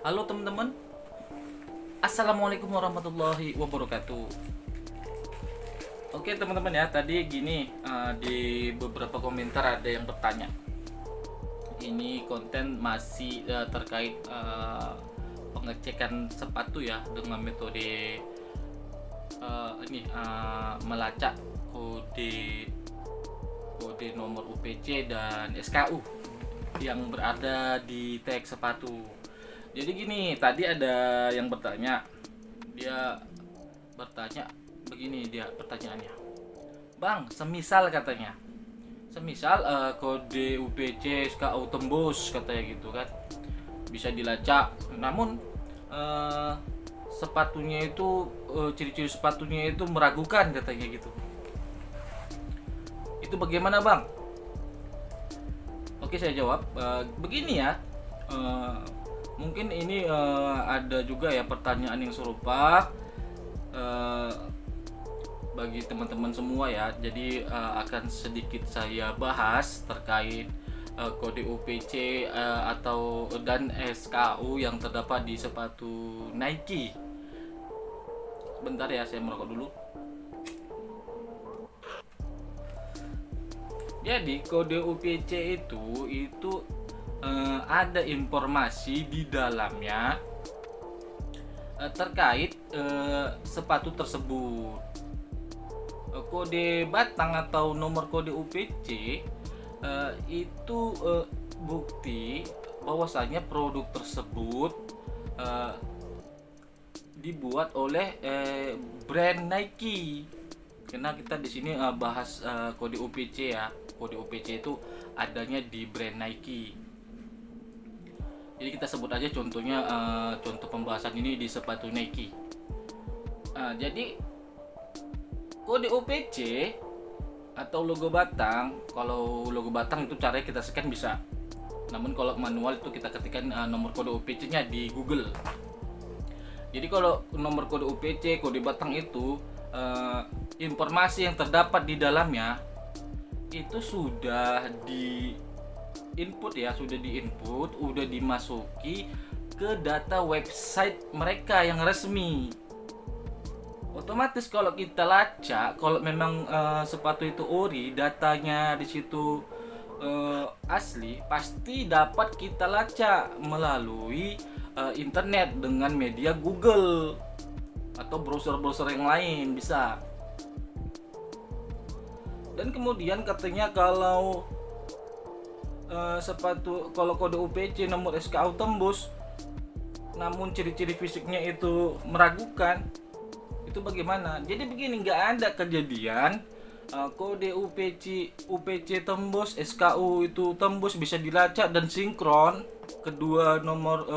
Halo teman-teman, Assalamualaikum warahmatullahi wabarakatuh. Oke teman-teman ya, tadi gini di beberapa komentar ada yang bertanya. Ini konten masih terkait pengecekan sepatu ya dengan metode melacak kode nomor UPC dan SKU yang berada di tag sepatu. Jadi gini, tadi ada yang bertanya. Dia bertanya begini dia pertanyaannya. Bang, semisal katanya. Semisal kode UPC SKU tembus katanya gitu kan. Bisa dilacak. Namun sepatunya itu ciri-ciri sepatunya itu meragukan katanya gitu. Itu bagaimana, Bang? Oke, saya jawab. Begini ya. Mungkin ini ada juga ya pertanyaan yang serupa bagi teman-teman semua ya. Jadi akan sedikit saya bahas terkait kode UPC dan SKU yang terdapat di sepatu Nike. Sebentar ya, saya merokok dulu. Jadi kode UPC itu ada informasi di dalamnya terkait sepatu tersebut. Kode batang atau nomor kode UPC itu bukti bahwasanya produk tersebut dibuat oleh brand Nike. Karena kita di sini bahas kode UPC ya. Kode UPC itu adanya di brand Nike. Jadi kita sebut aja contohnya contoh pembahasan ini di sepatu Nike. Jadi kode UPC atau logo batang, kalau logo batang itu caranya kita scan bisa. Namun kalau manual itu kita ketikkan nomor kode UPC-nya di Google. Jadi kalau nomor kode UPC, kode batang itu informasi yang terdapat di dalamnya itu sudah di input ya, sudah dimasuki ke data website mereka yang resmi. Otomatis kalau kita lacak, kalau memang sepatu itu ori, datanya di situ asli, pasti dapat kita lacak melalui internet dengan media Google atau browser-browser yang lain bisa. Dan kemudian katanya kalau sepatu, kalau kode UPC nomor SKU tembus namun ciri-ciri fisiknya itu meragukan, itu bagaimana? Jadi begini, nggak ada kejadian kode UPC tembus, SKU itu tembus, bisa dilacak dan sinkron kedua nomor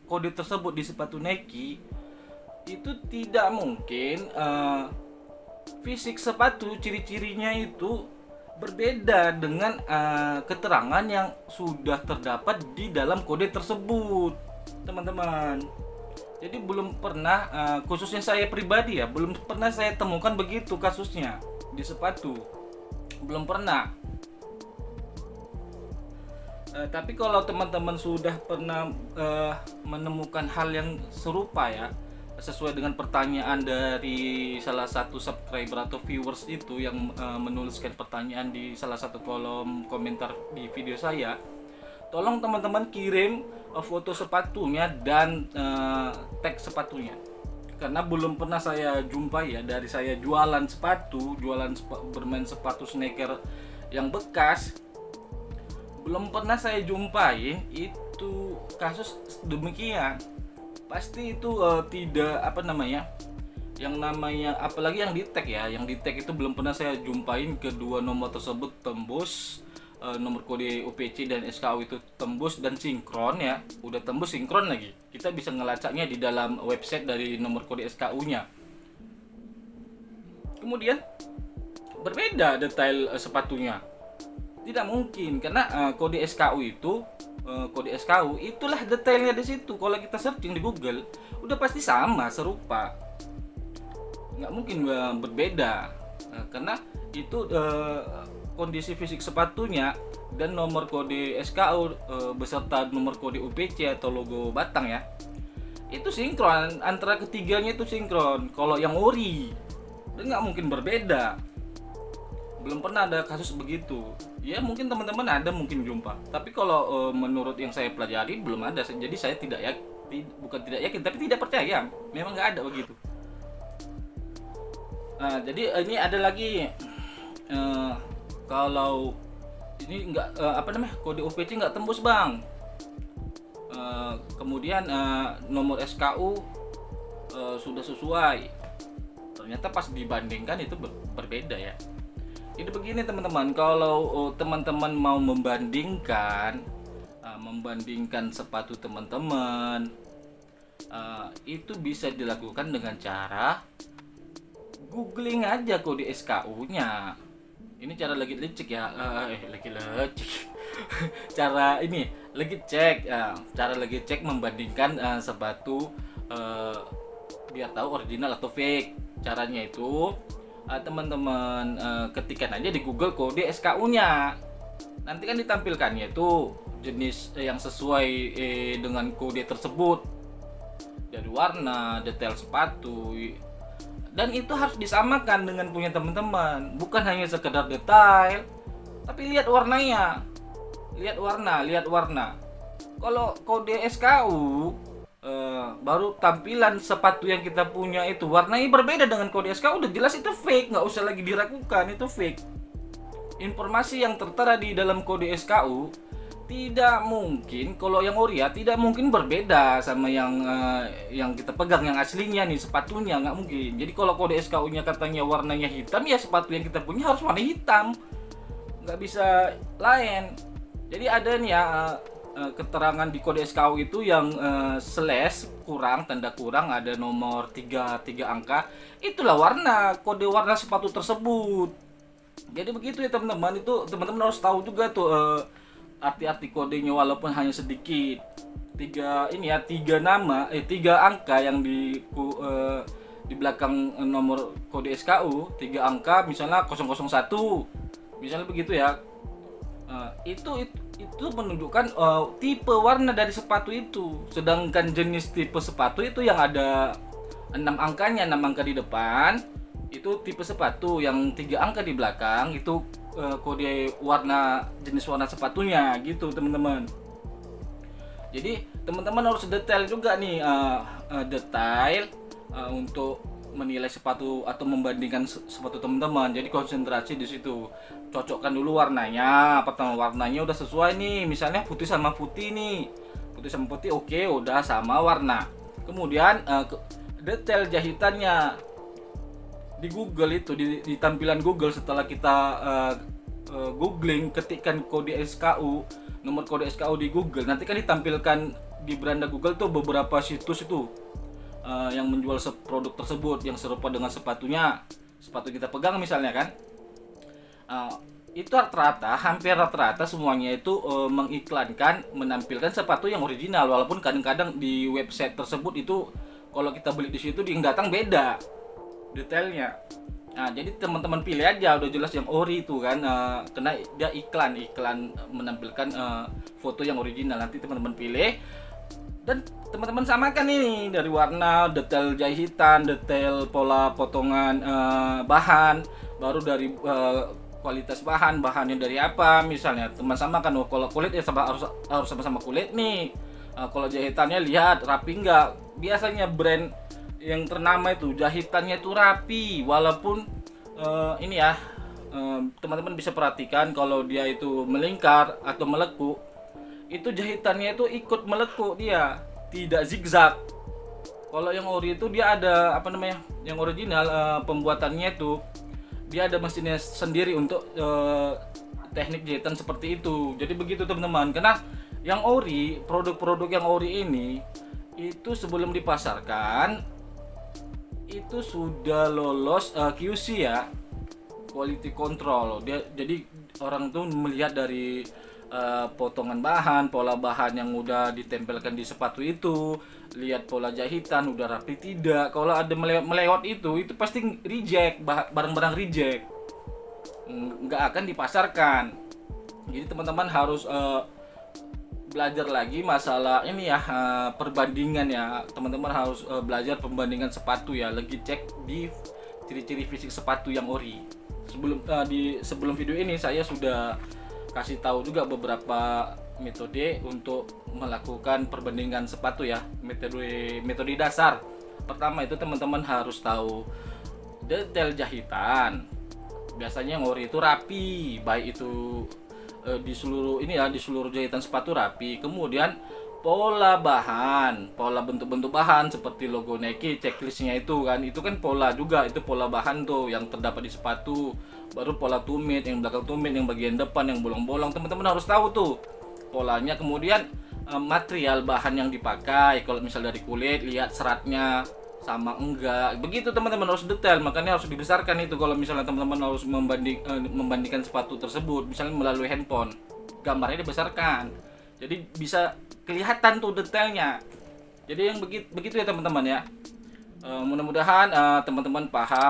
kode tersebut di sepatu Nike. Itu tidak mungkin fisik sepatu, ciri-cirinya itu berbeda dengan keterangan yang sudah terdapat di dalam kode tersebut, teman-teman. Jadi belum pernah, khususnya saya pribadi ya, belum pernah saya temukan begitu kasusnya di sepatu, belum pernah. Tapi kalau teman-teman sudah pernah menemukan hal yang serupa ya, sesuai dengan pertanyaan dari salah satu subscriber atau viewers itu yang menuliskan pertanyaan di salah satu kolom komentar di video saya, tolong teman-teman kirim foto sepatunya dan tag sepatunya, karena belum pernah saya jumpai ya, dari saya jualan sepatu, bermain sepatu sneaker yang bekas, belum pernah saya jumpai itu kasus demikian. Pasti itu tidak yang namanya apalagi yang di tag ya, yang di tag itu belum pernah saya jumpain kedua nomor tersebut tembus, nomor kode UPC dan SKU itu tembus dan sinkron ya, udah tembus sinkron lagi, kita bisa ngelacaknya di dalam website dari nomor kode SKU-nya. Kemudian berbeda detail sepatunya, tidak mungkin, karena kode SKU itulah detailnya di situ. Kalau kita searching di Google udah pasti sama, serupa, nggak mungkin berbeda, karena itu kondisi fisik sepatunya dan nomor kode SKU beserta nomor kode UPC atau logo batang ya, itu sinkron, antara ketiganya itu sinkron. Kalau yang ori itu nggak mungkin berbeda, belum pernah ada kasus begitu. Ya mungkin teman-teman ada mungkin jumpa, tapi kalau menurut yang saya pelajari belum ada. Jadi saya tidak yakin, bukan tidak yakin tapi tidak percaya, memang nggak ada begitu. Nah, jadi ini ada lagi, kalau ini nggak kode OPC nggak tembus bang. Kemudian nomor SKU sudah sesuai, ternyata pas dibandingkan itu berbeda ya. Jadi begini teman-teman, kalau teman-teman mau membandingkan sepatu teman-teman, itu bisa dilakukan dengan cara googling aja kode SKU-nya. Ini cara lagi lecek ya, cara ini lagi cek, cara lagi cek membandingkan sepatu, biar tahu original atau fake. Caranya itu teman-teman ketikkan aja di Google kode SKU-nya. Nanti kan ditampilkannya itu jenis yang sesuai dengan kode tersebut, dari warna, detail sepatu, dan itu harus disamakan dengan punya teman-teman. Bukan hanya sekedar detail, tapi lihat warnanya, lihat warna. Kalau kode SKU, baru tampilan sepatu yang kita punya itu warnanya berbeda dengan kode SKU, udah jelas itu fake, nggak usah lagi diragukan, itu fake. Informasi yang tertera di dalam kode SKU tidak mungkin, kalau yang ori ya, tidak mungkin berbeda sama yang kita pegang, yang aslinya nih sepatunya, nggak mungkin. Jadi kalau kode SKU-nya katanya warnanya hitam, ya sepatu yang kita punya harus warna hitam, nggak bisa lain. Jadi ada nih ya, keterangan di kode SKU itu yang slash kurang, tanda kurang, ada nomor 3 angka, itulah kode warna sepatu tersebut. Jadi begitu ya teman-teman, itu teman-teman harus tahu juga tuh arti-arti kodenya, walaupun hanya sedikit. 3 angka yang di belakang nomor kode SKU, 3 angka misalnya 001, misalnya begitu ya. Itu menunjukkan tipe warna dari sepatu itu. Sedangkan jenis tipe sepatu itu yang ada 6 angkanya, 6 angka di depan itu tipe sepatu, yang 3 angka di belakang itu kode warna, jenis warna sepatunya gitu teman-teman. Jadi teman-teman harus detail juga nih, detail untuk menilai sepatu atau membandingkan sepatu teman-teman. Jadi konsentrasi di situ, cocokkan dulu warnanya. Pertama, warnanya udah sesuai nih, misalnya putih sama putih nih, oke, udah sama warna. Kemudian detail jahitannya di Google itu, di tampilan Google, setelah kita googling, ketikkan kode SKU, nomor kode SKU di Google, nanti kan ditampilkan di beranda Google tuh beberapa situs itu yang menjual produk tersebut yang serupa dengan sepatu kita pegang misalnya kan. Itu hampir rata-rata semuanya itu mengiklankan, menampilkan sepatu yang original, walaupun kadang-kadang di website tersebut itu kalau kita beli di situ yang datang beda detailnya. Nah, jadi teman-teman pilih aja, udah jelas yang ori itu kan, karena dia iklan menampilkan foto yang original. Nanti teman-teman pilih dan teman-teman samakan ini dari warna, detail jahitan, detail pola potongan bahan, baru dari kualitas bahannya dari apa, misalnya teman samakan. Kalau kulit ya harus sama-sama kulit nih. Kalau jahitannya lihat rapi enggak. Biasanya brand yang ternama itu jahitannya itu rapi, walaupun teman-teman bisa perhatikan kalau dia itu melingkar atau melekuk, itu jahitannya itu ikut melekuk, dia tidak zigzag. Kalau yang ori itu dia ada yang original, pembuatannya itu dia ada mesinnya sendiri untuk teknik jahitan seperti itu. Jadi begitu teman-teman, karena yang ori, produk-produk yang ori ini itu sebelum dipasarkan itu sudah lolos QC ya, quality control. Jadi orang tuh melihat dari potongan bahan, pola bahan yang udah ditempelkan di sepatu itu, lihat pola jahitan udah rapi tidak. Kalau ada melewat itu pasti reject, barang-barang reject, nggak akan dipasarkan. Jadi teman-teman harus belajar lagi masalah ini ya, perbandingan ya. Teman-teman harus belajar perbandingan sepatu ya. Lagi cek di ciri-ciri fisik sepatu yang ori. Sebelum video ini saya sudah kasih tahu juga beberapa metode untuk melakukan perbandingan sepatu ya. Metode dasar. Pertama itu teman-teman harus tahu detail jahitan. Biasanya yang ori itu rapi, baik itu di seluruh jahitan sepatu rapi. Kemudian pola bahan, pola bentuk-bentuk bahan seperti logo Nike, checklistnya itu kan pola juga, itu pola bahan tuh yang terdapat di sepatu. Baru pola tumit, yang belakang tumit, yang bagian depan, yang bolong-bolong, teman-teman harus tahu tuh polanya. Kemudian material bahan yang dipakai, kalau misal dari kulit, lihat seratnya sama enggak, begitu teman-teman, harus detail. Makanya harus dibesarkan itu kalau misalnya teman-teman harus membandingkan sepatu tersebut, misalnya melalui handphone, gambarnya dibesarkan, jadi bisa kelihatan tuh detailnya. Jadi yang begitu ya teman-teman ya. Mudah-mudahan teman-teman paham.